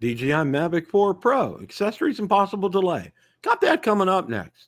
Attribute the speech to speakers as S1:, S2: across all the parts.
S1: DJI Mavic 4 Pro, accessories and possible delay. Got that coming up next.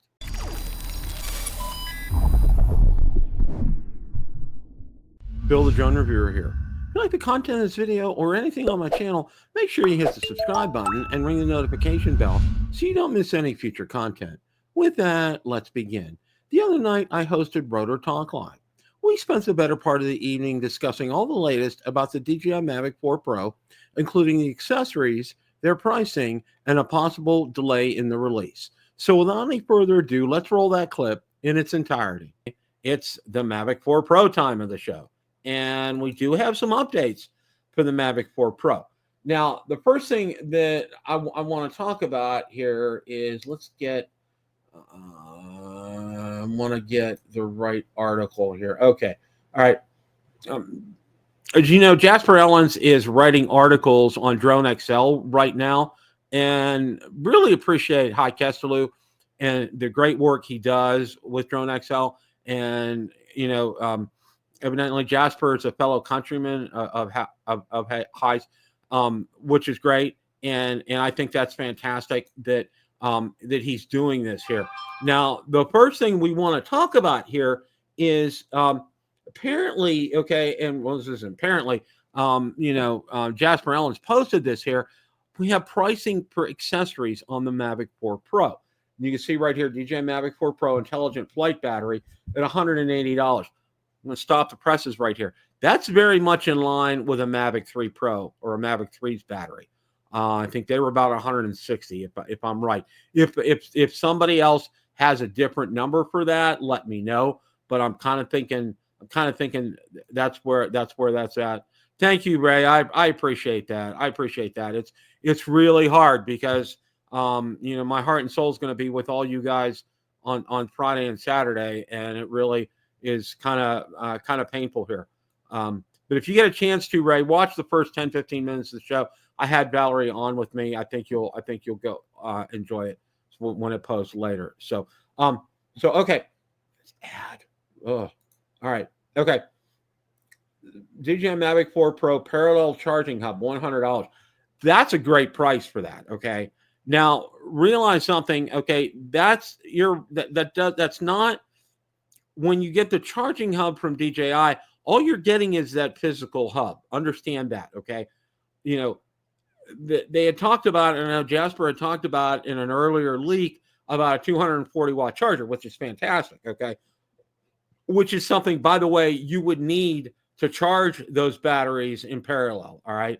S1: Bill the Drone Reviewer here. If you like the content of this video or anything on my channel, make sure you hit the subscribe button and ring the notification bell so you don't miss any future content. With that, let's begin. The other night, I hosted Rotor Talk Live. We spent the better part of the evening discussing all the latest about the DJI Mavic 4 Pro, including the accessories, their pricing, and a possible delay in the release. So without any further ado, let's roll that clip in its entirety. It's the Mavic 4 Pro time of the show. And we do have some updates for the Mavic 4 Pro. Now, the first thing that I want to talk about here is let's get, I want to get the right article here. Okay. All right. As you know, Jasper Ellens is writing articles on Drone XL right now, and really appreciate Hi Kesteloo and the great work he does with Drone XL. And, you know, evidently, Jasper is a fellow countryman of High's, which is great, and I think that's fantastic that that he's doing this here. Now, the first thing we want to talk about here is apparently, okay, and well, this isn't apparently, Jasper Ellens posted this here. We have pricing for accessories on the Mavic 4 Pro. And you can see right here, DJI Mavic 4 Pro Intelligent Flight Battery at $180. I'm going to stop the presses right here. That's very much in line with a Mavic 3 Pro or a Mavic 3's battery. I think they were about 160, if I'm right. If somebody else has a different number for that, let me know. But I'm kind of thinking that's where that's at. Thank you, Ray. I appreciate that. I appreciate that. It's really hard because my heart and soul is going to be with all you guys on Friday and Saturday, and it really is kind of painful here. But if you get a chance to, Ray, watch the first 10-15 minutes of the show. I had Valerie on with me. I think you'll go enjoy it when it posts later. So okay. Let's add. Oh, all right. Okay. DJI Mavic 4 Pro parallel charging hub, $100. That's a great price for that. Okay. Now realize something. Okay, that's not. When you get the charging hub from DJI, all you're getting is that physical hub. Understand that, okay? You know, they had talked about, and I know Jasper had talked about in an earlier leak about a 240-watt charger, which is fantastic, okay? Which is something, by the way, you would need to charge those batteries in parallel, all right?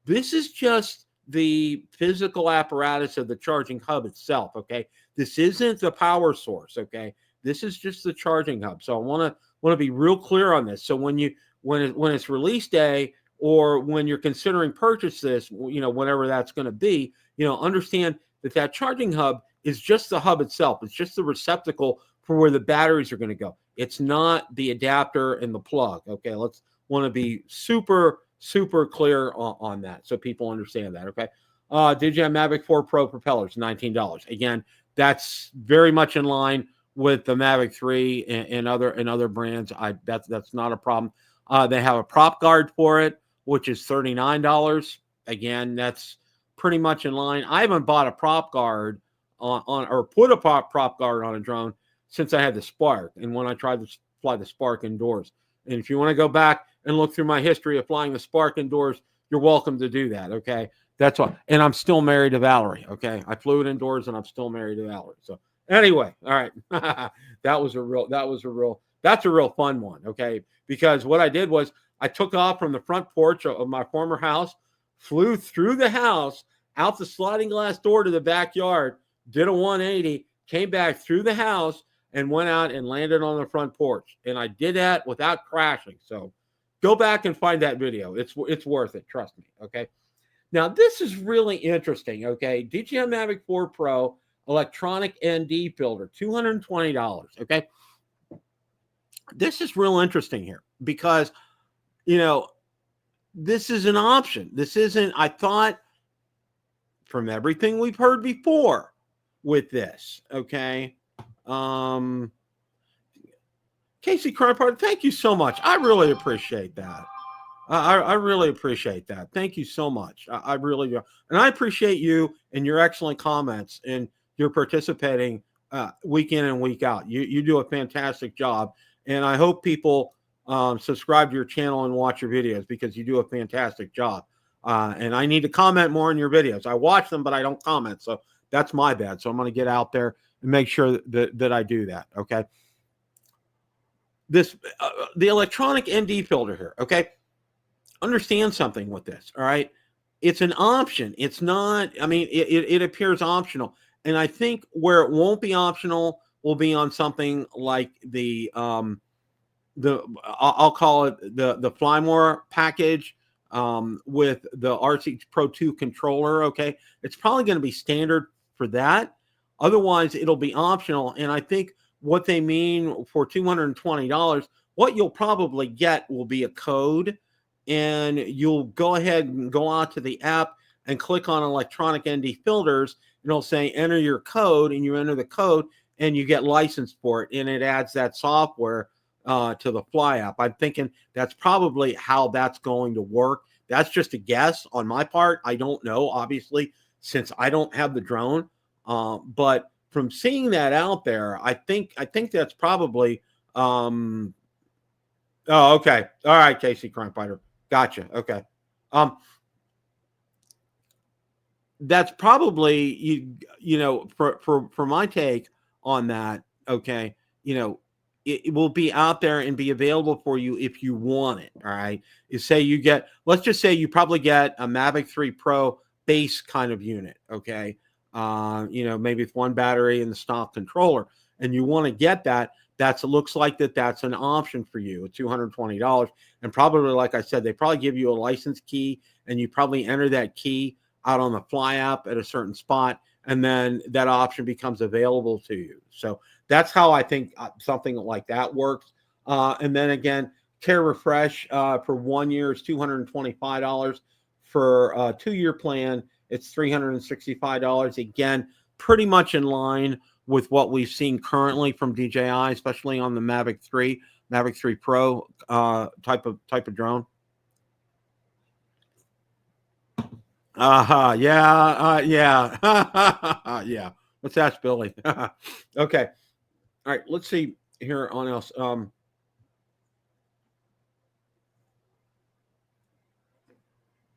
S1: This is just the physical apparatus of the charging hub itself, okay? This isn't the power source, okay? This is just the charging hub. So I want to be real clear on this. So when it's release day or when you're considering purchase this, whatever that's going to be, understand that charging hub is just the hub itself. It's just the receptacle for where the batteries are going to go. It's not the adapter and the plug. Okay, want to be super, super clear on that so people understand that. Okay, DJI Mavic 4 Pro propellers, $19. Again, that's very much in line with the Mavic 3 and other brands. That's not a problem. They have a prop guard for it, which is $39. Again, that's pretty much in line. I haven't bought a prop guard or put a prop guard on a drone since I had the Spark and when I tried to fly the Spark indoors. And if you want to go back and look through my history of flying the Spark indoors, you're welcome to do that. Okay, that's all. And I'm still married to Valerie. Okay, I flew it indoors and I'm still married to Valerie. So. Anyway, all right. That's a real fun one, okay? Because what I did was I took off from the front porch of my former house, flew through the house, out the sliding glass door to the backyard, did a 180, came back through the house, and went out and landed on the front porch. And I did that without crashing. So go back and find that video. It's worth it, trust me, okay? Now, this is really interesting, okay? DJI Mavic 4 Pro electronic ND filter, $220, okay? This is real interesting here because, this is an option. This isn't, I thought, from everything we've heard before with this, okay? Casey Cronpart, thank you so much. I really appreciate that. I really appreciate that. Thank you so much. I really do. And I appreciate you and your excellent comments and your participating week in and week out. You do a fantastic job. And I hope people subscribe to your channel and watch your videos because you do a fantastic job. And I need to comment more on your videos. I watch them, but I don't comment. So that's my bad. So I'm going to get out there and make sure that I do that. Okay. The electronic ND filter here. Okay. Understand something with this. All right. It's an option. It's not, I mean, it appears optional. And I think where it won't be optional will be on something like I'll call it the Flymore package with the RC Pro 2 controller. Okay. It's probably going to be standard for that. Otherwise, it'll be optional. And I think what they mean for $220, what you'll probably get will be a code, and you'll go ahead and go out to the app and click on electronic ND filters. And it'll say enter your code, and you enter the code and you get licensed for it. And it adds that software to the Fly app. I'm thinking that's probably how that's going to work. That's just a guess on my part. I don't know, obviously, since I don't have the drone. But from seeing that out there, I think that's probably oh, okay. All right, Casey Crankbiter. Gotcha. Okay. That's probably you know, for my take on that, okay, you know, it will be out there and be available for you if you want it. All right. You say you get, let's just say you probably get a Mavic 3 Pro base kind of unit. Okay. You know, maybe with one battery and the stock controller, and you want to get that. Looks like that's an option for you at $220. And probably, like I said, they probably give you a license key, and you probably enter that key out on the Fly app at a certain spot, and then that option becomes available to you. So that's how I think something like that works. And then again, Care Refresh for 1 year is $225. For a 2-year plan, it's $365. Again, pretty much in line with what we've seen currently from DJI, especially on the Mavic 3 Pro type of drone. Yeah, yeah. Yeah. Let's ask Billy. Okay. All right. Let's see here on else.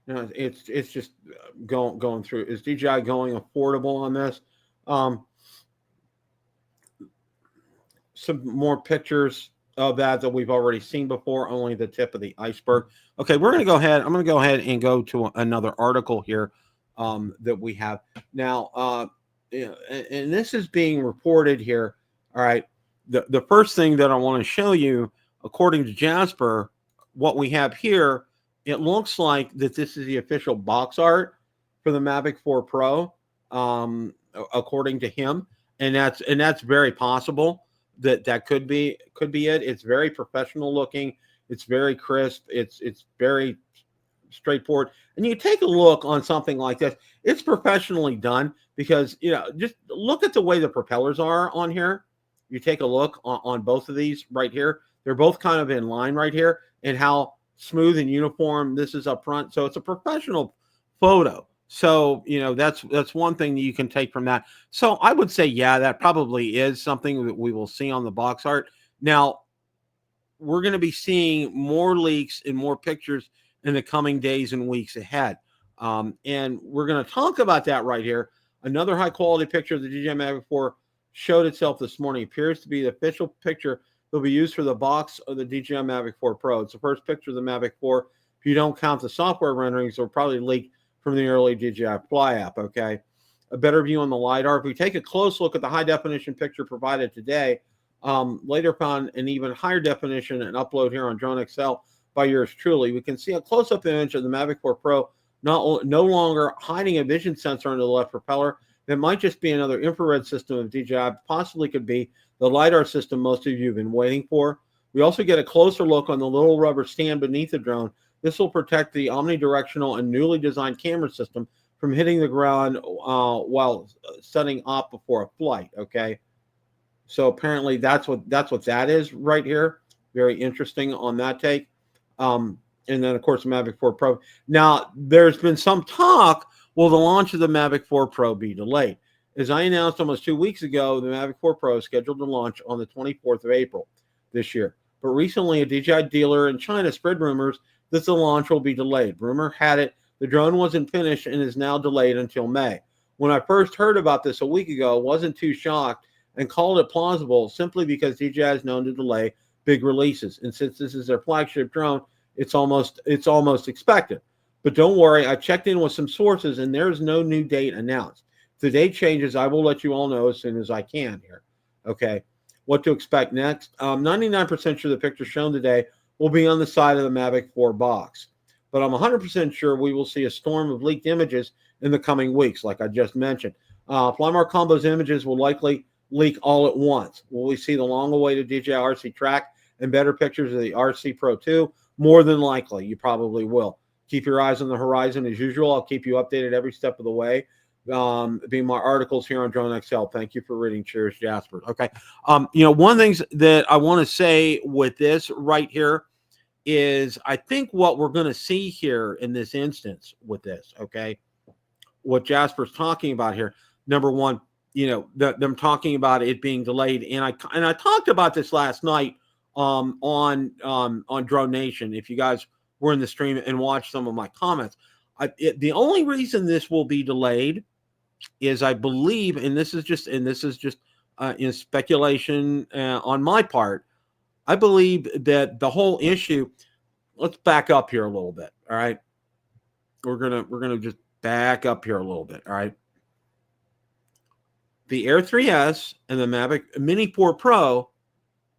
S1: You know, it's just going through. Is DJI going affordable on this? Some more pictures of that we've already seen before, only the tip of the iceberg. Okay, we're going to go ahead. I'm going to go ahead and go to another article here that we have now. And this is being reported here. All right, the first thing that I want to show you, according to Jasper, what we have here, it looks like that this is the official box art for the Mavic 4 Pro, according to him, and that's very possible. That could be it. It's very professional looking. It's very crisp. It's very straightforward. And you take a look on something like this, it's professionally done because, you know, just look at the way the propellers are on here. You take a look on both of these right here. They're both kind of in line right here, and how smooth and uniform this is up front. So it's a professional photo. So, you know, that's one thing that you can take from that. So I would say, yeah, that probably is something that we will see on the box art. Now, we're going to be seeing more leaks and more pictures in the coming days and weeks ahead. And we're going to talk about that right here. Another high quality picture of the DJI Mavic 4 showed itself this morning. It appears to be the official picture that will be used for the box of the DJI Mavic 4 Pro. It's the first picture of the Mavic 4. If you don't count the software renderings, they'll probably leak from the early DJI Fly app. Okay, a better view on the LiDAR. If we take a close look at the high definition picture provided today, later found an even higher definition and upload here on Drone XL by yours truly, we can see a close-up image of the Mavic 4 Pro no longer hiding a vision sensor under the left propeller. It might just be another infrared system of DJI, possibly could be the LiDAR system most of you have been waiting for. We also get a closer look on the little rubber stand beneath the drone. This will protect the omnidirectional and newly designed camera system from hitting the ground while setting up before a flight. Okay, so apparently that's what that is right here. Very interesting on that take. And then, of course, the Mavic 4 Pro. Now, there's been some talk, will the launch of the Mavic 4 Pro be delayed? As I announced almost 2 weeks ago, the Mavic 4 Pro is scheduled to launch on the 24th of April this year. But recently, a DJI dealer in China spread rumors that the launch will be delayed. Rumor had it the drone wasn't finished and is now delayed until May. When I first heard about this a week ago, I wasn't too shocked and called it plausible simply because DJI is known to delay big releases. And since this is their flagship drone, it's almost expected. But don't worry, I checked in with some sources and there's no new date announced. If the date changes, I will let you all know as soon as I can here. Okay, what to expect next? 99% sure the picture shown today will be on the side of the Mavic 4 box. But I'm 100% sure we will see a storm of leaked images in the coming weeks, like I just mentioned. Flymark Combo's images will likely leak all at once. Will we see the long-awaited DJI RC track and better pictures of the RC Pro 2? More than likely, you probably will. Keep your eyes on the horizon as usual. I'll keep you updated every step of the way. Be my articles here on Drone XL. Thank you for reading. Cheers, Jasper. Okay. One of the things that I want to say with this right here is I think what we're going to see here in this instance with this, okay, what Jasper's talking about here, number one, them talking about it being delayed, and I talked about this last night on Drone Nation. If you guys were in the stream and watched some of my comments, the only reason this will be delayed is I believe, and this is just in speculation on my part, I believe that the whole issue. Let's back up here a little bit. All right, we're gonna just back up here a little bit. All right, the Air 3S and the Mavic Mini 4 Pro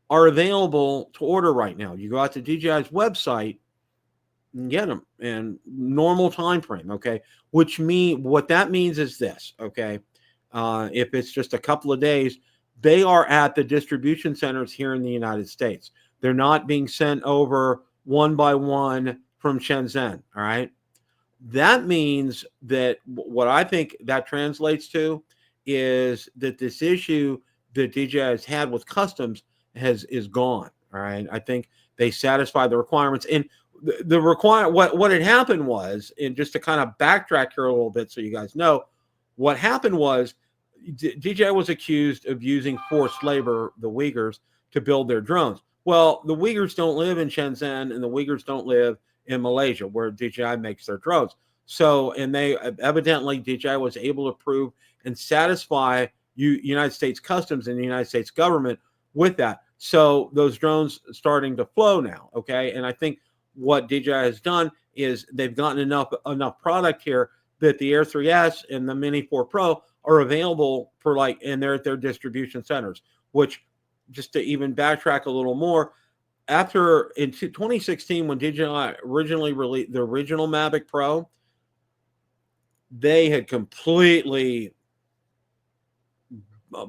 S1: are available to order right now. You go out to DJI's website and get them in normal time frame. Okay, what that means is this. Okay, if it's just a couple of days, they are at the distribution centers here in the United States. They're not being sent over one by one from Shenzhen. All right. That means that what I think that translates to is that this issue that DJI has had with customs is gone. All right. I think they satisfy the requirements. And what had happened was, and just to kind of backtrack here a little bit so you guys know, what happened was DJI was accused of using forced labor, the Uyghurs, to build their drones. Well, the Uyghurs don't live in Shenzhen and the Uyghurs don't live in Malaysia where DJI makes their drones. So, and they evidently, DJI was able to prove and satisfy United States Customs and the United States government with that. So those drones starting to flow now, okay? And I think what DJI has done is they've gotten enough product here that the Air 3S and the Mini 4 Pro are available for and they're at their distribution centers, which, just to even backtrack a little more, in 2016, when DJI originally released the original Mavic Pro, they had completely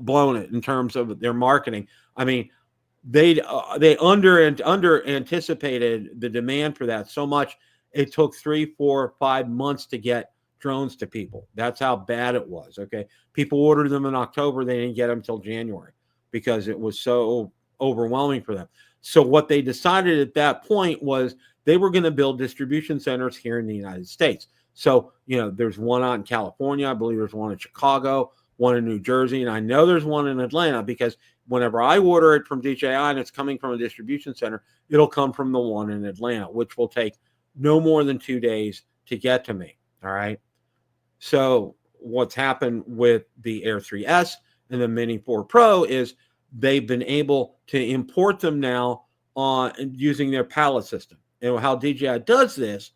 S1: blown it in terms of their marketing. I mean, they under anticipated the demand for that so much. It took 3, 4, 5 months to get drones to people. That's how bad it was. Okay, people ordered them in October. They didn't get them until January because it was so overwhelming for them. So what they decided at that point was they were going to build distribution centers here in the United States. So, there's one out in California. I believe there's one in Chicago, one in New Jersey, and I know there's one in Atlanta because whenever I order it from DJI and it's coming from a distribution center, it'll come from the one in Atlanta, which will take no more than 2 days to get to me. All right. So what's happened with the Air 3S and the Mini 4 Pro is they've been able to import them now using their pallet system. And how DJI does this,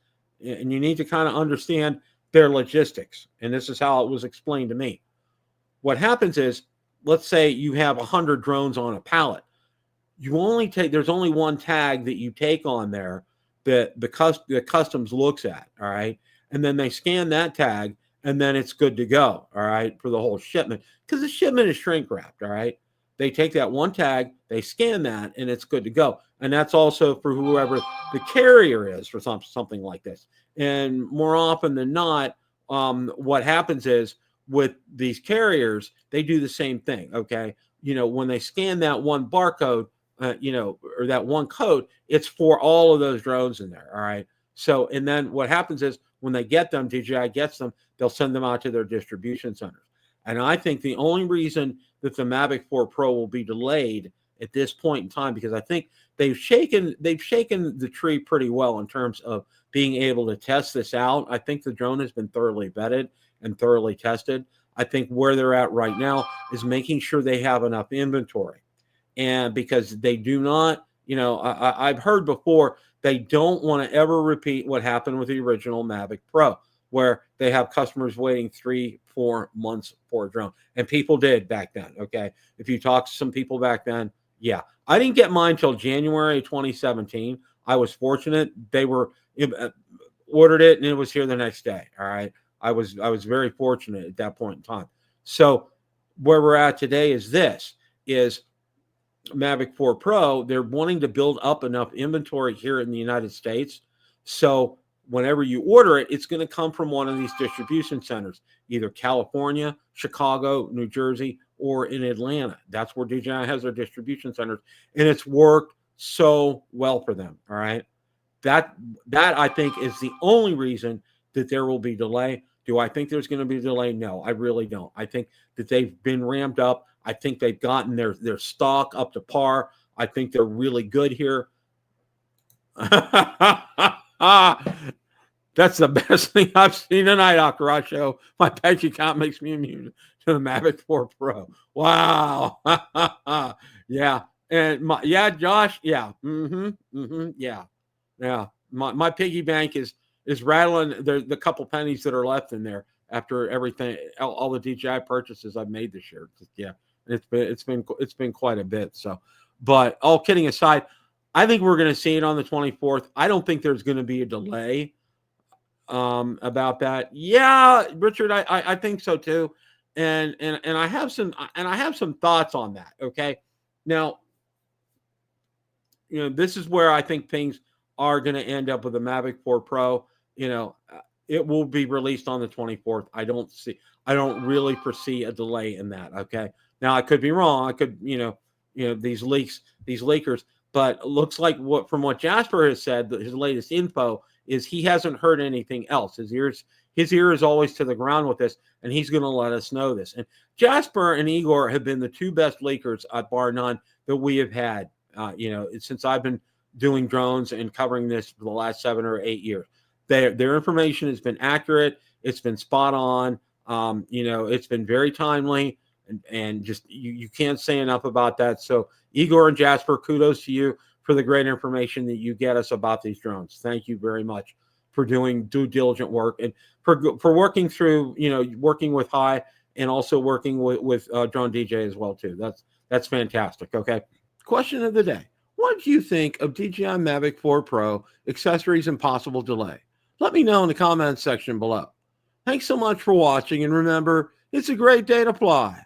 S1: and you need to kind of understand their logistics. And this is how it was explained to me. What happens is, let's say you have 100 drones on a pallet. There's only one tag that you take on there that the customs looks at, all right? And then they scan that tag, and then it's good to go, all right, for the whole shipment. Because the shipment is shrink wrapped, all right? They take that one tag, they scan that, and it's good to go. And that's also for whoever the carrier is for something like this. And more often than not, what happens is with these carriers, they do the same thing, okay? When they scan that one barcode, or that one code, it's for all of those drones in there. All right. So, and then what happens is when they get them, DJI gets them, they'll send them out to their distribution centers. And I think the only reason that the Mavic 4 Pro will be delayed at this point in time, because I think they've shaken the tree pretty well in terms of being able to test this out. I think the drone has been thoroughly vetted and thoroughly tested. I think where they're at right now is making sure they have enough inventory. And because they do not, I've heard before, they don't want to ever repeat what happened with the original Mavic Pro, where they have customers waiting 3-4 months for a drone. And people did back then, okay? If you talk to some people back then, yeah. I didn't get mine till January 2017. I was fortunate. They were ordered it, and it was here the next day, all right? I was very fortunate at that point in time. So where we're at today is Mavic 4 Pro. They're wanting to build up enough inventory here in the United States. So whenever you order it, it's going to come from one of these distribution centers, either California, Chicago, New Jersey, or in Atlanta. That's where DJI has their distribution centers, and it's worked so well for them. All right. That I think is the only reason that there will be delay. Do I think there's going to be a delay? No, I really don't. I think that they've been ramped up. I think they've gotten their stock up to par. I think they're really good here. That's the best thing I've seen tonight, Akaracho. My page account makes me immune to the Mavic 4 Pro. Wow. Yeah. And Josh. Yeah. Yeah. Yeah. My piggy bank is rattling. The couple pennies that are left in there after everything, all the DJI purchases I've made this year. Yeah. It's been quite a bit. So, but all kidding aside, I think we're going to see it on the 24th. I don't think there's going to be a delay about that. Yeah, Richard, I think so too. And I have some thoughts on that. Okay. Now, this is where I think things are going to end up with the Mavic 4 Pro. It will be released on the 24th. I don't really foresee a delay in that. Okay. Now I could be wrong. I could, these leakers, but it looks like from what Jasper has said, his latest info is he hasn't heard anything else. His ear is always to the ground with this, and he's going to let us know this. And Jasper and Igor have been the two best leakers, bar none, that we have had, since I've been doing drones and covering this for the last 7 or 8 years. Their information has been accurate. It's been spot on. It's been very timely, and just you can't say enough about that. So Igor and Jasper, kudos to you for the great information that you get us about these drones. Thank you very much for doing due diligent work and for working through, working with Hi and also working with Drone DJ as well too. That's fantastic. Okay. Question of the day. What do you think of DJI Mavic 4 Pro accessories and possible delay? Let me know in the comments section below. Thanks so much for watching, and remember, it's a great day to fly.